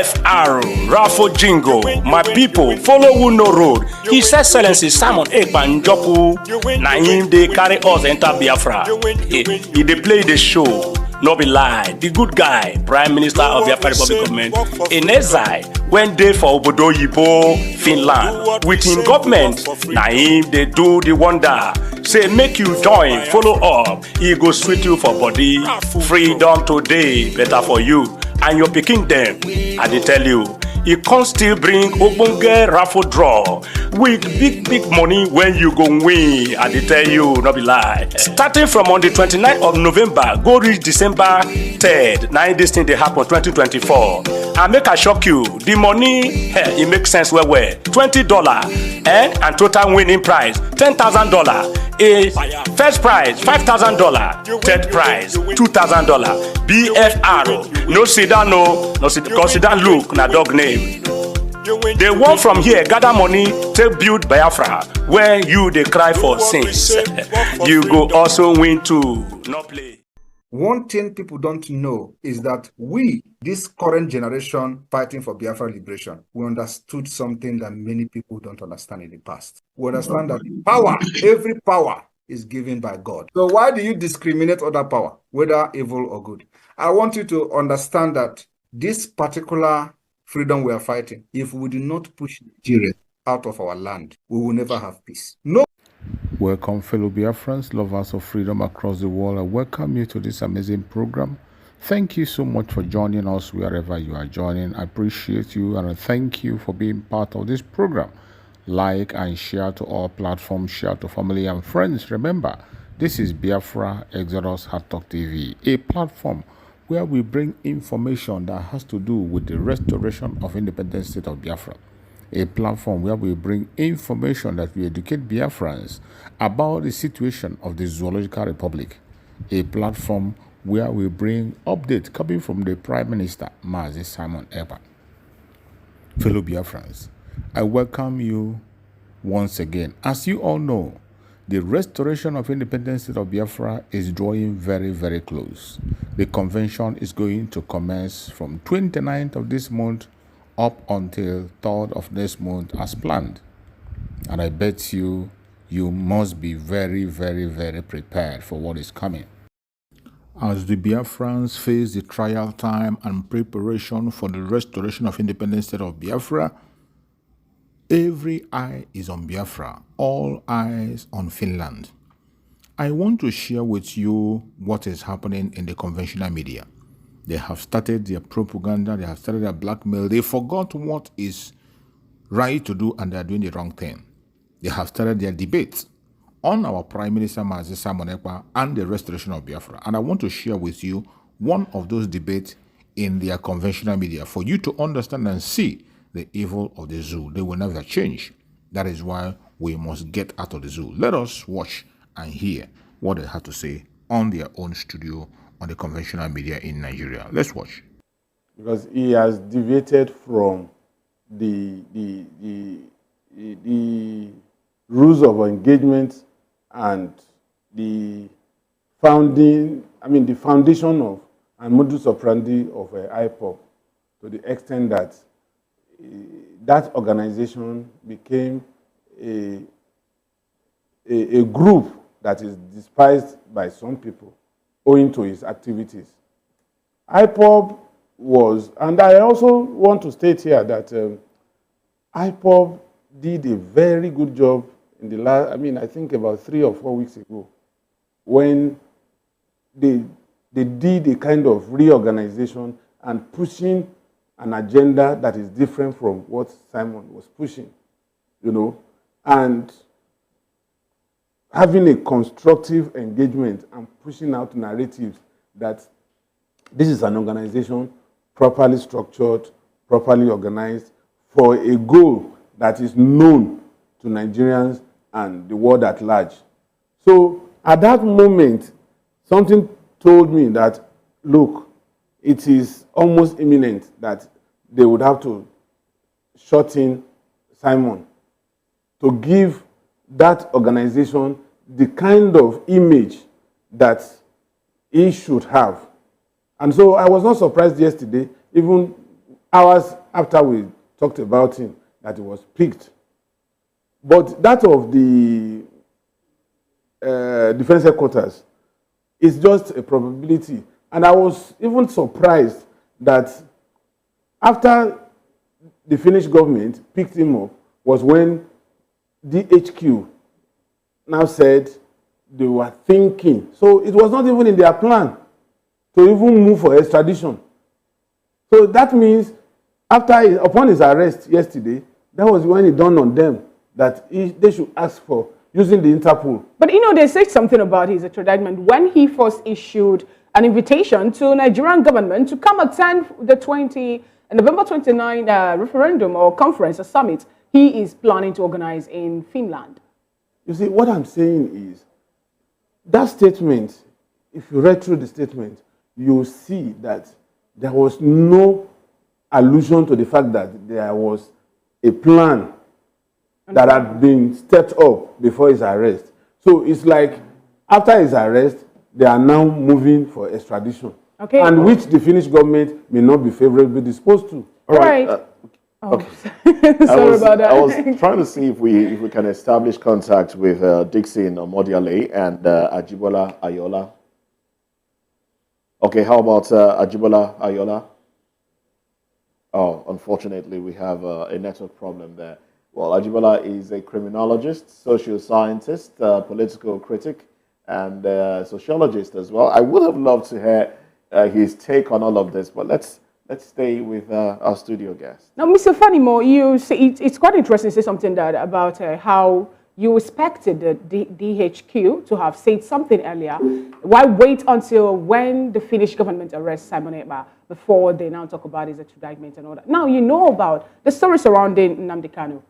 BFR, Rafo Jingo, my people, follow who no road. His Excellency Simon Ekpa Njoku, na him they carry us enter Biafra. He dey play the show, no be lie. The good guy, Prime Minister of Biafra Republic Government, in exile, when dey for Obodo Yibo, Finland, with him government, na him they do the wonder. Say make you join, follow up, he go sweet you for body. Freedom today, better for you and your pikin dem. I dey tell you, he can still bring ogbonge raffle draw with big money when you go win. I dey tell you, no be lie. Starting from on the 29th of November, go reach December 3rd. Now this thing dey happen 2024. And make I shock you, the money, it makes sense well. $20 and total winning prize $10,000. A first prize $5,000, third prize $2,000. BFR, no sit down, no sit down. Look, na dog name. They want from here gather money to build Biafra, where you they cry for sins. You go also win too. No play. One thing people don't know is that we, this current generation fighting for Biafra liberation, we understood something that many people don't understand in the past. We understand that power, every power is given by God. So why do you discriminate other power, whether evil or good? I want you to understand that this particular freedom we are fighting, if we do not push Nigeria out of our land, we will never have peace. No. Welcome, fellow Biafrans, lovers of freedom across the world. I welcome you to this amazing program. Thank you so much for joining us wherever you are joining. I appreciate you and I thank you for being part of this program. Like and share to all platforms, share to family and friends. Remember, this is Biafra Exodus Hard Talk TV, a platform where we bring information that has to do with the restoration of independent state of Biafra. A platform where we bring information that will educate Biafrans about the situation of the Zoological Republic. A platform where we bring updates coming from the Prime Minister, Mazi Simon Ekpa. Fellow Biafrans, I welcome you once again. As you all know, the restoration of independent state of Biafra is drawing very close. The convention is going to commence from 29th of this month up until 3rd of next month as planned. And I bet you must be very prepared for what is coming. As the Biafrans face the trial time and preparation for the restoration of independent state of Biafra, every eye is on Biafra, all eyes on Finland. I want to share with you what is happening in the conventional media. They have started their propaganda, they have started their blackmail. They forgot what is right to do and they are doing the wrong thing. They have started their debates on our Prime Minister Mazi Simon Ekpa and the restoration of Biafra. And I want to share with you one of those debates in their conventional media for you to understand and see the evil of the zoo. They will never change. That is why we must get out of the zoo. Let us watch and hear what they have to say on their own studio on the conventional media in Nigeria. Let's watch. Because he has deviated from the rules of engagement and the foundation of and modus operandi of IPOB, to the extent that that organization became a group that is despised by some people owing to his activities. IPOB was, and I also want to state here that IPOB did a very good job in the last, I think about 3 or 4 weeks ago, when they did a kind of reorganization and pushing an agenda that is different from what Simon was pushing, and having a constructive engagement and pushing out narratives that this is an organization properly structured, properly organized for a goal that is known to Nigerians and the world at large. So at that moment, something told me that, look, it is almost imminent that they would have to shut in Simon to give that organization the kind of image that he should have. And so I was not surprised yesterday, even hours after we talked about him that he was picked. But that of the defense headquarters is just a probability. And I was even surprised that after the Finnish government picked him up was when DHQ now said they were thinking. So it was not even in their plan to even move for extradition. So that means upon his arrest yesterday, that was when it dawned on them that they should ask for using the Interpol. But they said something about his extradition when he first issued an invitation to Nigerian government to come attend the November 29 referendum or conference or summit he is planning to organize in Finland. You see, what I'm saying is, that statement, if you read through the statement, you'll see that there was no allusion to the fact that there was a plan that had been stepped up before his arrest. So it's like, after his arrest, they are now moving for extradition. Okay. And which the Finnish government may not be favorably disposed to. All right. Okay. Sorry about that. I was trying to see if we can establish contact with Dixon Omodiale and Ajibola Ayola. Okay, how about Ajibola Ayola? Oh, unfortunately, we have a network problem there. Well, Ajibola is a criminologist, social scientist, political critic, and sociologist as well. I would have loved to hear his take on all of this, but let's stay with our studio guest. Now, Mr. Fanimo, you say it's quite interesting to say something about how you expected the DHQ to have said something earlier. Why wait until when the Finnish government arrests Simon Ekpa before they now talk about his extradition and all that? Now you know about the story surrounding Nnamdi Kanu,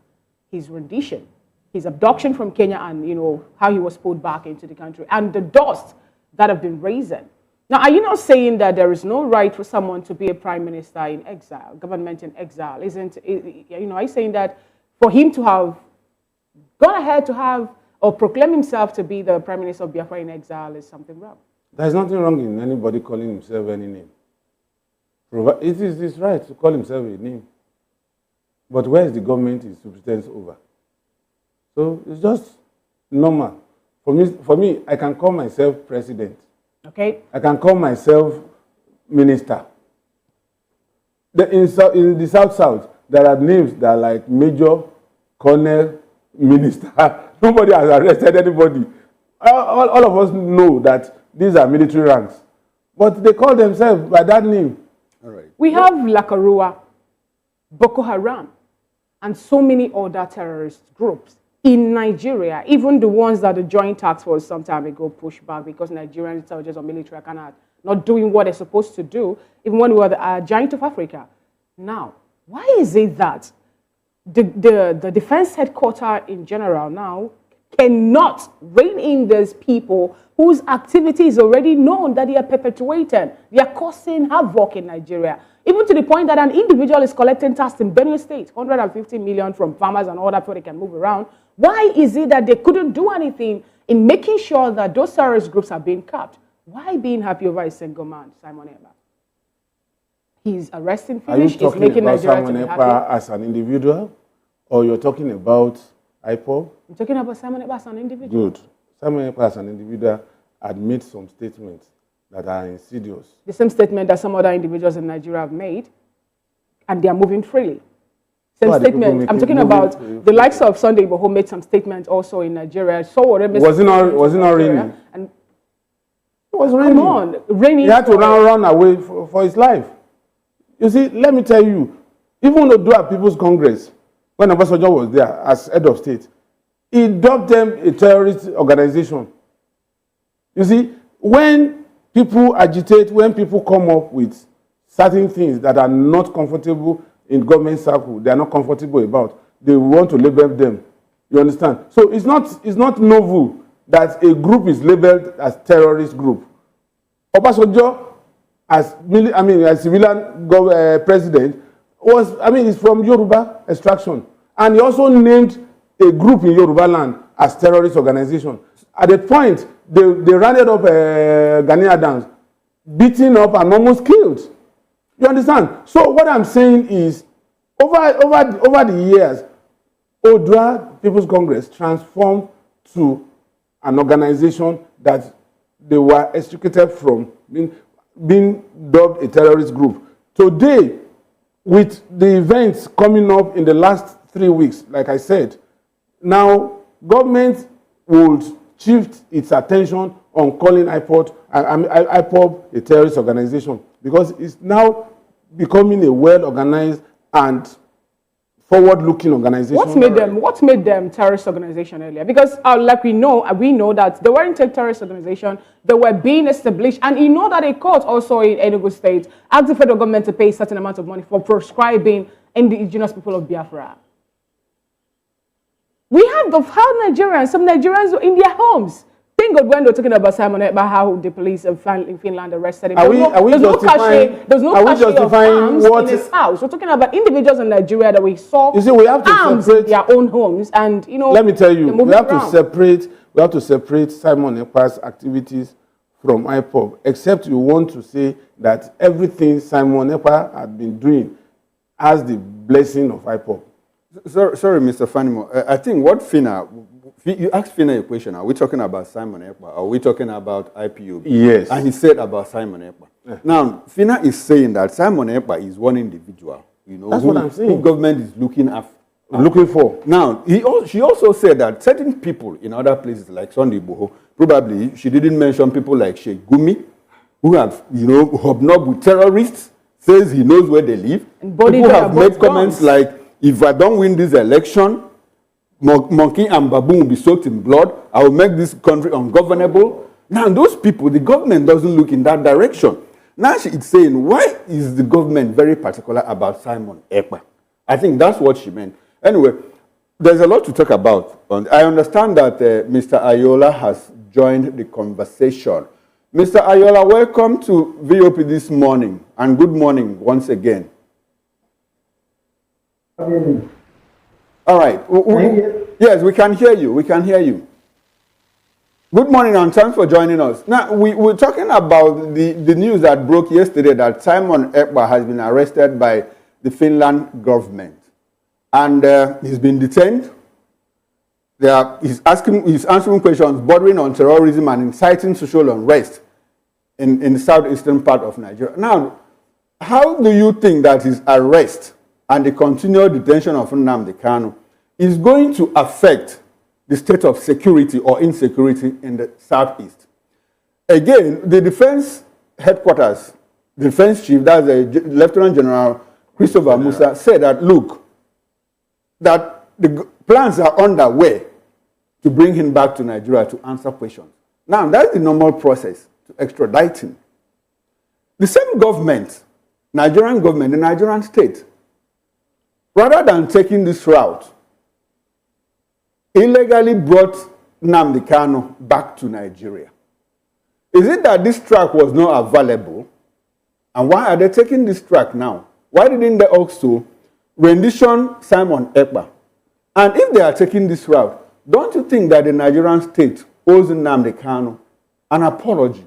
his rendition, his abduction from Kenya, and how he was pulled back into the country, and the dust that have been raising. Now, are you not saying that there is no right for someone to be a prime minister in exile, government in exile? Are you saying that for him to have gone ahead to have or proclaim himself to be the prime minister of Biafra in exile is something wrong? There's nothing wrong in anybody calling himself any name. It is his right to call himself a name. But where is the government is subsistence over? So it's just normal. For me, I can call myself president. Okay. I can call myself minister. In the South, there are names that are like major, colonel, minister. Nobody has arrested anybody. All of us know that these are military ranks. But they call themselves by that name. All right. We have Lakarua, Boko Haram, and so many other terrorist groups in Nigeria, even the ones that the Joint Task Force some time ago pushed back because Nigerian intelligence or military are not doing what they're supposed to do, even when we were the giant of Africa. Now, why is it that the defense headquarters in general now cannot rein in those people whose activity is already known that they are perpetuating? They are causing havoc in Nigeria, even to the point that an individual is collecting tax in Benue State, 150 million from farmers and all that, so they can move around. Why is it that they couldn't do anything in making sure that those terrorist groups are being capped? Why being happy over a single man, Simon Ekpa? He's arresting Finnish, he's making Nigeria to be happy. Are you talking about Simon Ekpa as an individual, or you're talking about IPOB? I'm talking about Simon Ekpa as an individual. Good. Simon Ekpa as an individual had made some statements that are insidious. The same statement that some other individuals in Nigeria have made, and they are moving freely. Same statement. I'm talking about the likes of Sunday Igboho made some statements also in Nigeria. So was it not raining? And it was raining. Come on, raining. He had to run away for his life. You see, let me tell you, even though Odua People's Congress, when Obasanjo was there as head of state, he dubbed them a terrorist organization. You see, when people agitate, when people come up with certain things that are not comfortable in government circle, they are not comfortable about, they want to label them. You understand? So it's not novel that a group is labeled as terrorist group. Obasanjo, as civilian president, is from Yoruba extraction. And he also named a group in Yoruba land as terrorist organization. At a point, they rounded up Gani Adams, beaten up and almost killed. You understand? So what I'm saying is, over the years, Odua People's Congress transformed to an organization that they were extricated from being dubbed a terrorist group. Today, with the events coming up in the last 3 weeks, like I said, now government would shift its attention on calling IPOB a terrorist organization, because it's now becoming a well-organized and forward-looking organization. What made them terrorist organization earlier? Because like we know that they weren't a terrorist organization. They were being established, and you know that a court also in Enugu State asked the federal government to pay a certain amount of money for proscribing indigenous people of Biafra. We have some Nigerians in their homes. Thank God when they're talking about Simon Ekpa, how the police in Finland arrested him. There's no cachet of arms in his house. We're talking about individuals in Nigeria that we saw arms in their own homes, and let me tell you, we have to separate Simon Ekpa's activities from IPOB, except you want to say that everything Simon Ekpa had been doing has the blessing of IPOB. Sorry, Mr. Fanimo. I think what Fina, you asked Fina a question. Are we talking about Simon Ekpa? Are we talking about IPOB? Yes. And he said about Simon Ekpa. Yeah. Now, Fina is saying that Simon Ekpa is one individual. That's what I'm saying. Who government is looking for. Now, she also said that certain people in other places like Sunday Boho, probably she didn't mention people like Sheikh Gumi, who have, hobnobbed with terrorists, says he knows where they live. People have made comments like, if I don't win this election, monkey and baboon will be soaked in blood. I will make this country ungovernable. Now, those people, the government doesn't look in that direction. Now she's saying, why is the government very particular about Simon Ekpa? I think that's what she meant. Anyway, there's a lot to talk about. I understand that Mr. Ayola has joined the conversation. Mr. Ayola, welcome to VOP this morning, and good morning once again. All right. Yes, we can hear you. We can hear you. Good morning, and thanks for joining us. Now, we're talking about the news that broke yesterday that Simon Ekpa has been arrested by the Finland government. And he's been detained. He's answering questions bordering on terrorism and inciting social unrest in the southeastern part of Nigeria. Now, how do you think that his arrest and the continued detention of Nnamdi Kanu is going to affect the state of security or insecurity in the southeast? Again, the defense headquarters, the defense chief, that's Lieutenant General Christopher Musa, said that, look, that the plans are underway to bring him back to Nigeria to answer questions. Now, that's the normal process to extradite him. The same government, Nigerian government, the Nigerian state, rather than taking this route, illegally brought Nnamdi Kanu back to Nigeria. Is it that this track was not available? And why are they taking this track now? Why didn't they also rendition Simon Ekpa? And if they are taking this route, don't you think that the Nigerian state owes Nnamdi Kanu an apology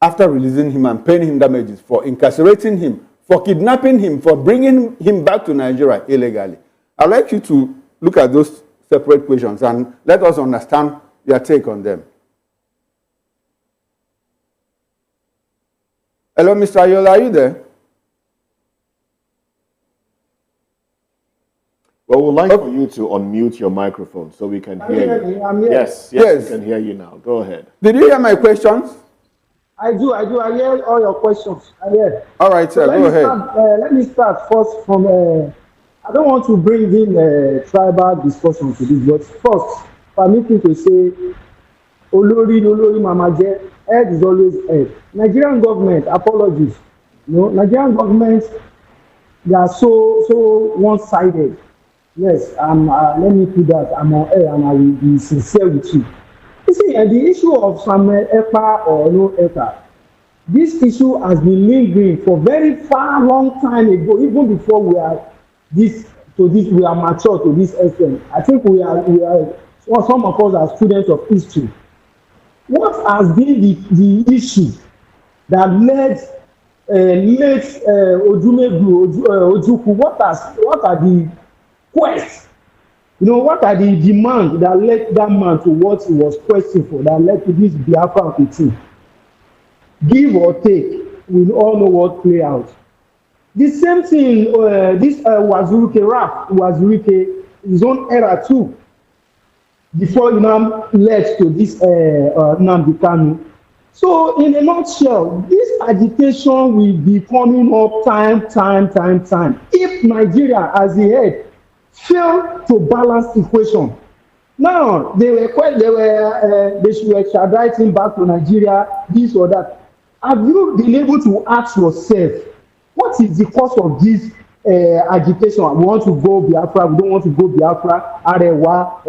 after releasing him and paying him damages for incarcerating him, for kidnapping him, for bringing him back to Nigeria illegally? I'd like you to look at those separate questions and let us understand your take on them. Hello, Mr. Ayola, are you there? Well, we'd like for you to unmute your microphone so we can hear you. I'm here. Yes, we can hear you now. Go ahead. Did you hear my questions? I do. I hear all your questions. I hear. All right, sir, go ahead. Let me start first from, I don't want to bring in a tribal discussion to this, but first, permit me to say, Olori Mamaje, head is always head. Nigerian government, apologies. Nigerian government, they are so one-sided. Yes, let me put that. I'm on air and I will be sincere with you. You see, the issue of Samuel Ekpa or no Ekpa, this issue has been lingering for very far long time ago, even before we are mature to this extent. I think we are some of us are students of history. What has been the issue that led late Ojukwu, what are the quests? You know, what are the demands that led that man to what he was questioned for, that led to this Biafra 15? Give or take, we all know what play out. The same thing, this Wazirike rap, Wazirike, his own era too, before now led to this Nnamdi Kanu. So in a nutshell, this agitation will be coming up time. If Nigeria as a head fail to balance equation, now they should extradite him back to Nigeria, this or that. Have you been able to ask yourself, what is the cause of this agitation? We want to go Biafra, we don't want to go Biafra, Arewa,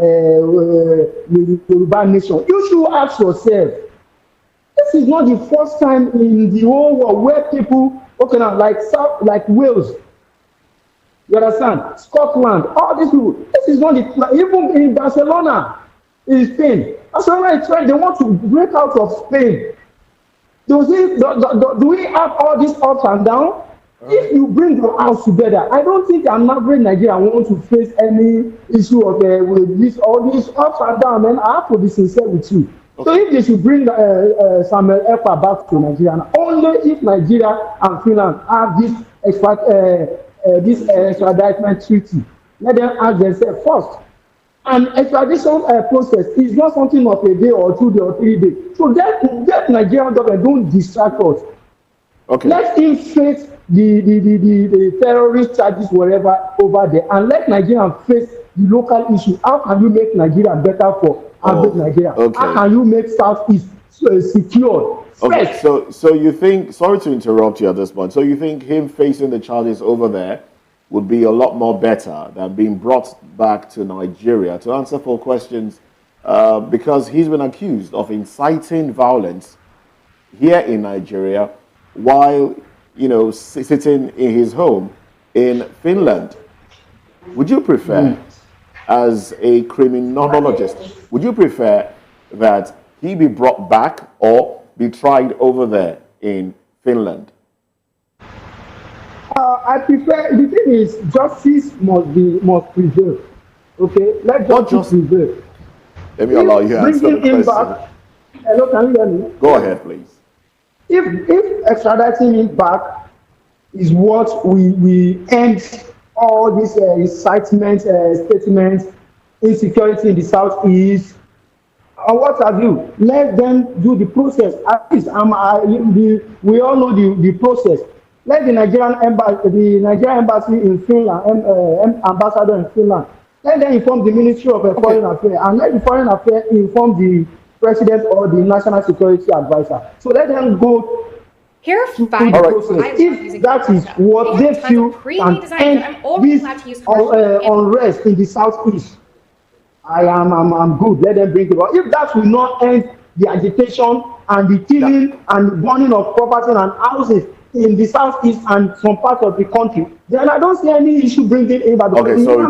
Yoruba nation. You should ask yourself. This is not the first time in the whole world where people, okay now, like Wales, you understand, Scotland, all these people, this is not the, even in Barcelona, in Spain, Barcelona is trying, they want to break out of Spain. Do we have all these ups and downs? If you bring your house together, I don't think an average Nigerian want to face any issue of with this, all these ups and downs, and I have to be sincere with you. Okay. So if they should bring Samuel Ekpa back to Nigeria, only if Nigeria and Finland have this extradition treaty, let them ask themselves first. And extradition process is not something of a day or 2 days or 3 days. So that Nigerian government don't distract us. Okay. Let him face the terrorist charges wherever over there, and let Nigeria face the local issue. How can you make Nigeria better for Nigeria? Okay. How can you make Southeast secure? Okay, so you think, sorry to interrupt you at this point, so you think him facing the charges over there would be a lot more better than being brought back to Nigeria to answer 4 questions, because he's been accused of inciting violence here in Nigeria while, you know, sitting in his home in Finland. Would you prefer, as a criminologist, would you prefer that he be brought back or be tried over there in Finland? I prefer, the thing is, justice must prevail. Okay, let justice prevail. Let me allow you to answer the question. Back, hello, can you hear me? Go ahead, please. If extraditing him back is what we end all these incitement statements, insecurity in the Southeast, or what have you, let them do the process. At least we all know the process. Let the Nigerian embassy in Finland, ambassador in Finland, let them inform the Ministry of Foreign Affairs, and let the Foreign Affairs inform the President or the National Security Advisor. So let them go. Here are 5 process. If that is what they feel can end this unrest in the Southeast, I'm good. Let them bring it on. If that will not end the agitation and the killing and the burning of property and houses in the Southeast and some parts of the country, then I don't see any issue bringing in. Okay, so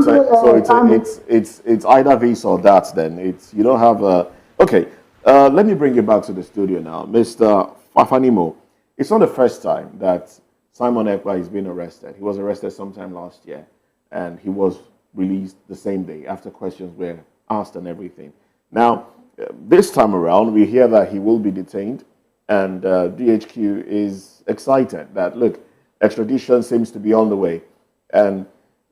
it's either this or that. Then you don't have a. Okay, let me bring you back to the studio now, Mr. Fafanimo. It's not the first time that Simon Ekpa is being arrested. He was arrested sometime last year, and he was released the same day after questions were asked and everything. Now, this time around, we hear that he will be detained, and DHQ is excited that, look, extradition seems to be on the way. And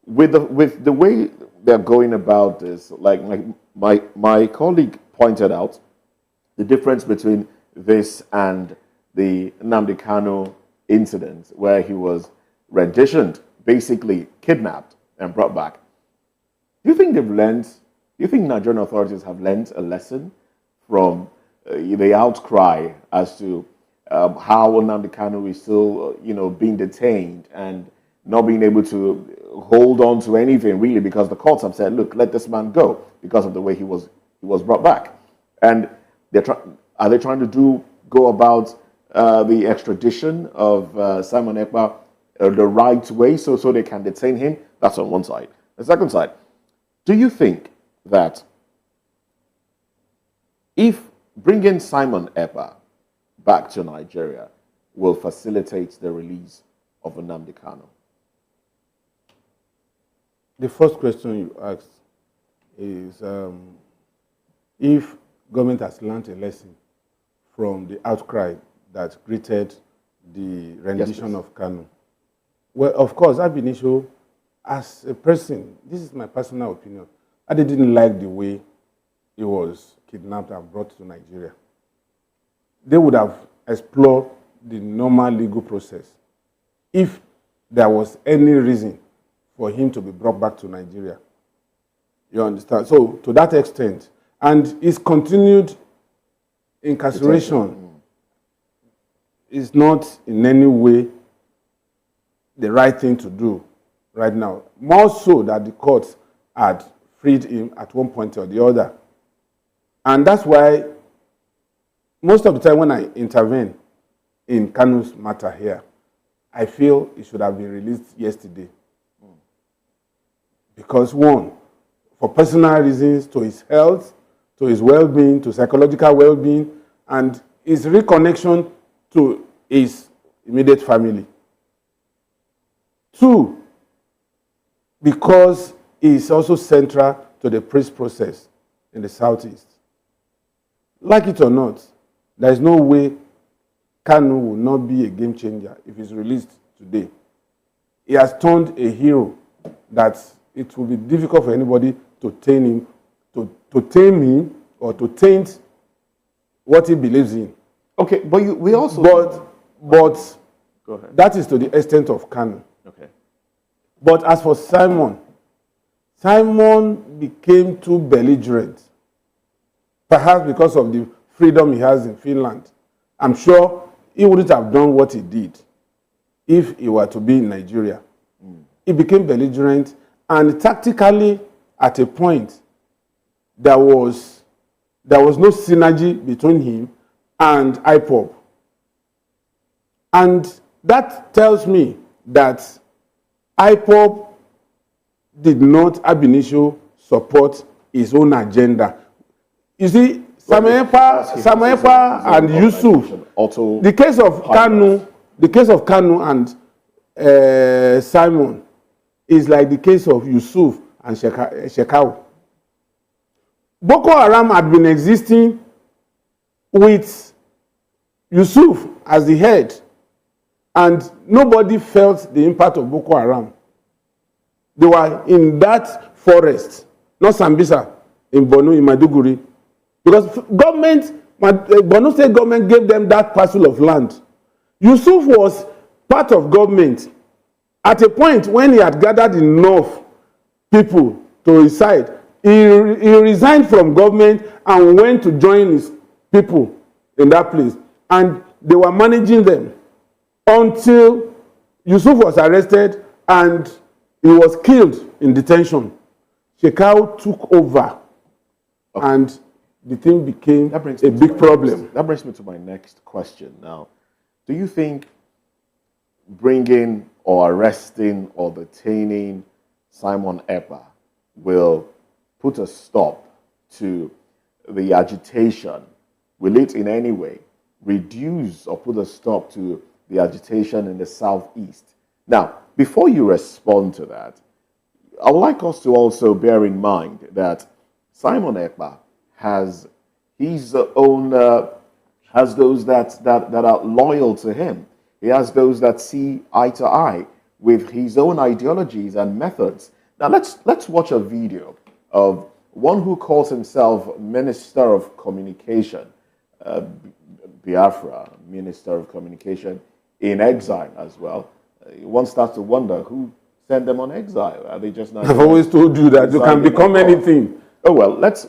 with the way they're going about this, like my colleague pointed out, the difference between this and the Nnamdi Kanu incident, where he was renditioned, basically kidnapped and brought back. Do you think they've learned? Do you think Nigerian authorities have learned a lesson from the outcry as to how Nnamdi Kanu is still, being detained and not being able to hold on to anything really, because the courts have said, look, let this man go because of the way he was brought back, and are they trying to go about the extradition of Simon Ekpa the right way so they can detain him? That's on one side. The second side, do you think that if bringing Simon Ekpa back to Nigeria will facilitate the release of Nnamdi Kanu? The first question you asked is if government has learned a lesson from the outcry that greeted the rendition of Kanu. Well, of course, ab initio, as a person, this is my personal opinion, I didn't like the way he was kidnapped and brought to Nigeria. They would have explored the normal legal process if there was any reason for him to be brought back to Nigeria. You understand? So, to that extent, and his continued incarceration is not in any way the right thing to do right now. More so that the courts had freed him at one point or the other. And that's why most of the time when I intervene in Kanu's matter here, I feel he should have been released yesterday. Because one, for personal reasons, to his health, to his well-being, to psychological well-being, and his reconnection to his immediate family. Two, because he is also central to the peace process in the Southeast. Like it or not, there is no way Kanu will not be a game changer if he's released today. He has turned a hero that it will be difficult for anybody to tame him, to tame him or to taint what he believes in. Okay, but we also... But go ahead. That is to the extent of Kanu. Okay. But as for Simon became too belligerent, perhaps because of the freedom he has in Finland. I'm sure he wouldn't have done what he did if he were to be in Nigeria. He became belligerent, and tactically, at a point, there was no synergy between him and IPOB. And that tells me that IPOB did not ab initio support his own agenda. You see, Samuel Ekpa and Yusuf, the case of Kanu and Simon is like the case of Yusuf and Shekau. Boko Haram had been existing with Yusuf as the head, and nobody felt the impact of Boko Haram. They were in that forest, not Sambisa, in Borno, in Maiduguri, because Borno State government gave them that parcel of land. Yusuf was part of government at a point when he had gathered enough people to his side. He resigned from government and went to join his people in that place, and they were managing them until Yusuf was arrested and he was killed in detention. Shekau took over, and the thing became a big problem. That brings me to my next question. Now, do you think bringing or arresting or detaining Simon Ekpa will put a stop to the agitation? Will it in any way reduce or put a stop to the agitation in the Southeast? Now, before you respond to that, I would like us to also bear in mind that Simon Ekpa has his own, has those that are loyal to him. He has those that see eye to eye with his own ideologies and methods. Now, let's watch a video of one who calls himself Minister of Communication, Biafra, Minister of Communication, in exile as well. One starts to wonder who sent them on exile. Are they just not? I've always told you that you can become anything. Oh well, let's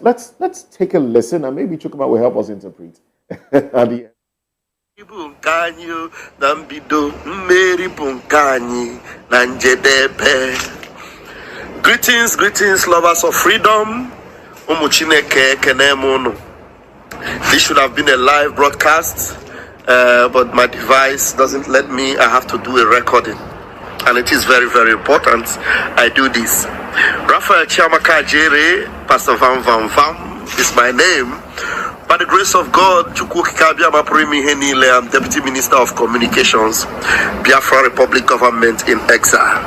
take a listen, and maybe Chukwuma will help us interpret. At the end. Greetings, lovers of freedom. This should have been a live broadcast, but my device doesn't let me. I have to do a recording, and it is very, very important I do this. Raphael Chiamaka Jere, Pastor Vam Vam Vam is my name. By the grace of God, I'm Deputy Minister of Communications, Biafra Republic Government in exile.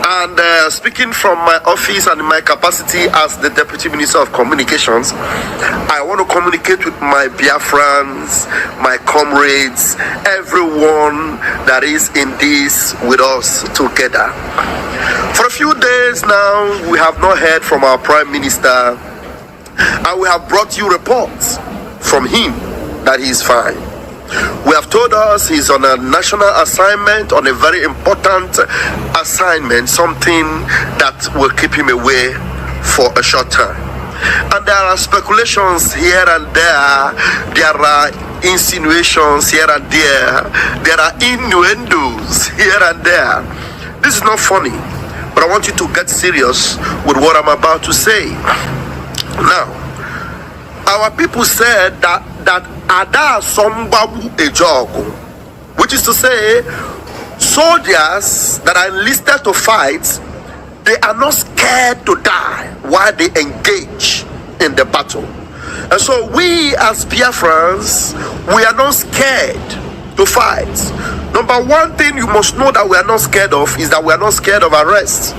And speaking from my office and my capacity as the Deputy Minister of Communications, I want to communicate with my Biafrans, my comrades, everyone that is in this with us together. For a few days now, we have not heard from our Prime Minister, and we have brought you reports from him that he is fine. We have told us he's on a national assignment, on a very important assignment, something that will keep him away for a short time. And there are speculations here and there are insinuations here and there are innuendos here and there. This is not funny, but I want you to get serious with what I'm about to say. Now, our people said that Ada Sombabu Ejogo, which is to say, soldiers that are enlisted to fight, they are not scared to die while they engage in the battle. And so we as Biafrans, we are not scared to fight. Number one thing you must know that we are not scared of is that we are not scared of arrest.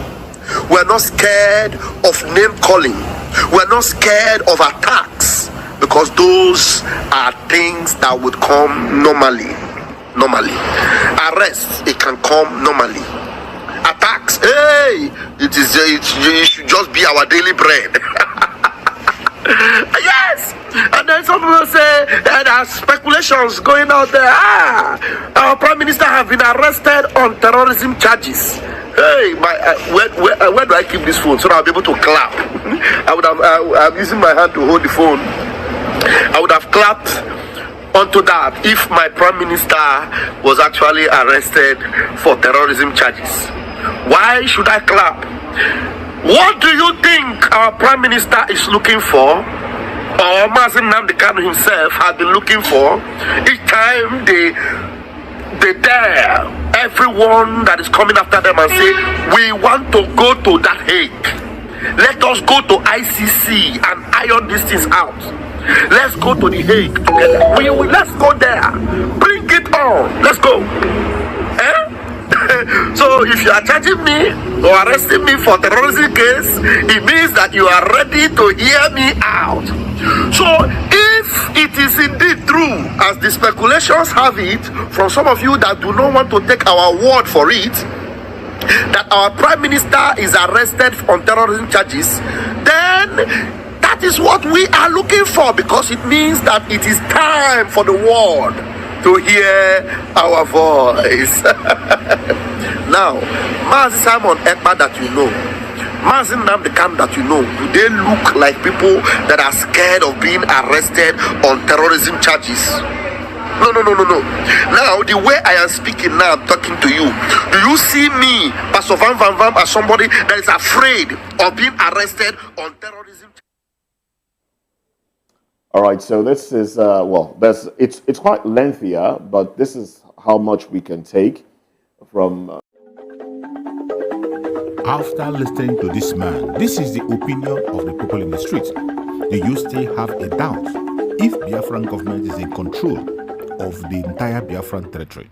We are not scared of name calling. We are not scared of attacks, because those are things that would come normally. Arrest, it can come normally. Attacks, hey, it should just be our daily bread. Yes. And then some people say there are speculations going out there. Our Prime Minister have been arrested on terrorism charges. Hey, where do I keep this phone so that I'll be able to clap? I'm using my hand to hold the phone. I would have clapped onto that if my Prime Minister was actually arrested for terrorism charges. Why should I clap? What do you think our Prime Minister is looking for, or Mazin Namdekan himself has been looking for, each time they dare everyone that is coming after them and say, we want to go to that Hague. Let us go to ICC and iron these things out. Let's go to the Hague together. Let's go there. Bring it on. Let's go. So if you are charging me or arresting me for terrorism case, it means that you are ready to hear me out. So if it is indeed true, as the speculations have it, from some of you that do not want to take our word for it, that our Prime Minister is arrested on terrorism charges, then that is what we are looking for, because it means that it is time for the world to hear our voice. Now, Mazi Simon Ekpa that you know, Mazi Namdekan that you know, do they look like people that are scared of being arrested on terrorism charges? No. Now, the way I am speaking now, I'm talking to you. Do you see me, Pastor Van as somebody that is afraid of being arrested on terrorism? All right, so this is, it's quite lengthier, but this is how much we can take from... After listening to this man, this is the opinion of the people in the streets. Do you still have a doubt if Biafran government is in control of the entire Biafran territory?